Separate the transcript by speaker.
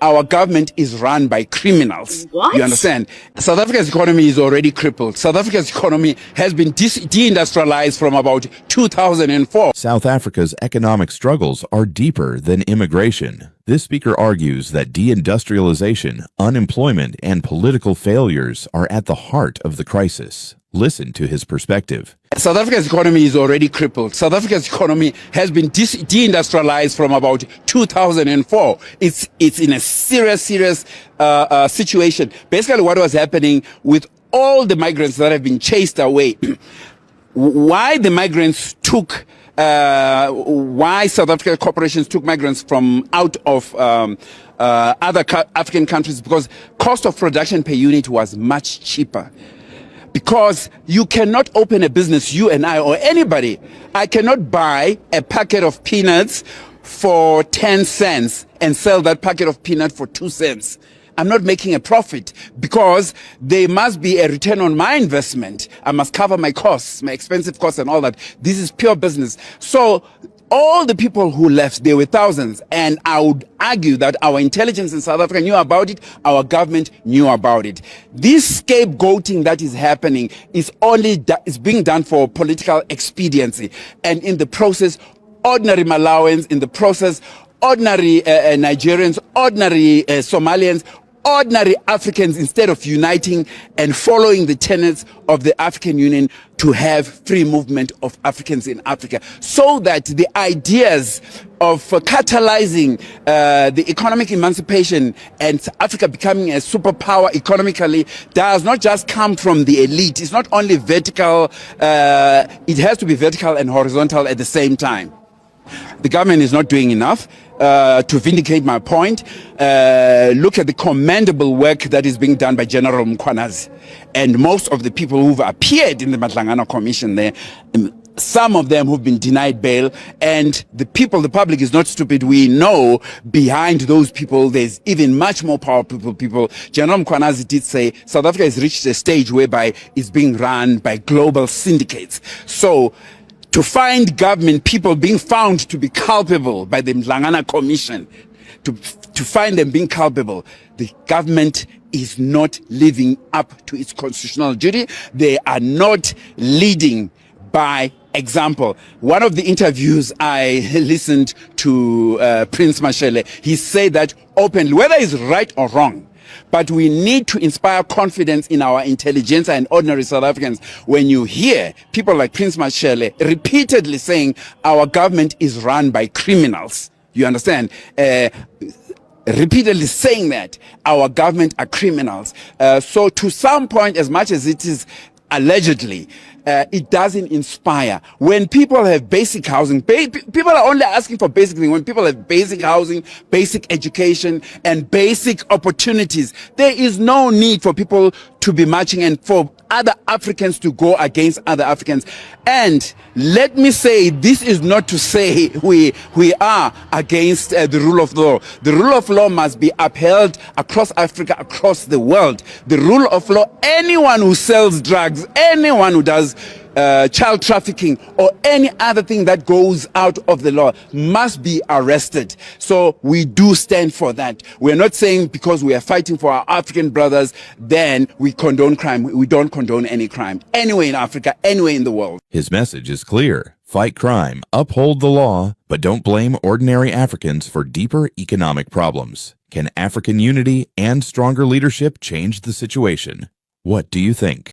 Speaker 1: our government is run by criminals.
Speaker 2: What?
Speaker 1: You understand? South Africa's economy is already crippled. South Africa's economy has been deindustrialized from about 2004.
Speaker 3: South Africa's economic struggles are deeper than immigration. This speaker argues that deindustrialization, unemployment, and political failures are at the heart of the crisis. Listen to his perspective.
Speaker 1: South Africa's economy is already crippled. South Africa's economy has been deindustrialized from about 2004. It's in a serious situation. Basically, what was happening with all the migrants that have been chased away, why the migrants took why South African corporations took migrants from out of other African countries, because cost of production per unit was much cheaper. Because you cannot open a business, you and I or anybody. I cannot buy a packet of peanuts for 10 cents and sell that packet of peanut for 2 cents. I'm not making a profit, because there must be a return on my investment. I must cover my costs, my expensive costs and all that. This is pure business. So all the people who left, there were thousands, and I would argue that our intelligence in South Africa knew about it, our government knew about it. This scapegoating that is happening is is being done for political expediency, and in the process, ordinary Malawans, in the process, ordinary Nigerians, ordinary Somalians, ordinary Africans, instead of uniting and following the tenets of the African Union to have free movement of Africans in Africa, so that the ideas of catalyzing the economic emancipation and Africa becoming a superpower economically does not just come from the elite. It's not only vertical, it has to be vertical and horizontal at the same time. The government is not doing enough. To vindicate my point, look at the commendable work that is being done by General Mkhwanazi and most of the people who've appeared in the Matlangana Commission there. Some of them who've been denied bail, and the public is not stupid. We know behind those people there's even much more powerful people. General Mkhwanazi did say South Africa has reached a stage whereby it's being run by global syndicates. So to find government people being found to be culpable by the Mlangana Commission, to find them being culpable, the government is not living up to its constitutional duty. They are not leading by example. One of the interviews I listened to Prince Mashele, he said that openly, whether it's right or wrong, but we need to inspire confidence in our intelligentsia and ordinary South Africans. When you hear people like Prince Mashele repeatedly saying our government is run by criminals, you understand? Repeatedly saying that our government are criminals. So to some point, as much as it is allegedly, it doesn't inspire. When people have basic housing, people are only asking for basic things. When people have basic housing, basic education, and basic opportunities, there is no need for people to be marching and for other Africans to go against other Africans. And let me say, this is not to say we are against the rule of law. The rule of law must be upheld across Africa, across the world. The rule of law, anyone who sells drugs, anyone who does child trafficking or any other thing that goes out of the law must be arrested. So we do stand for that. We're not saying because we are fighting for our African brothers, then we condone crime. We don't condone any crime anywhere in Africa, anywhere in the world.
Speaker 3: His message is clear. Fight crime, uphold the law, but don't blame ordinary Africans for deeper economic problems. Can African unity and stronger leadership change the situation? What do you think?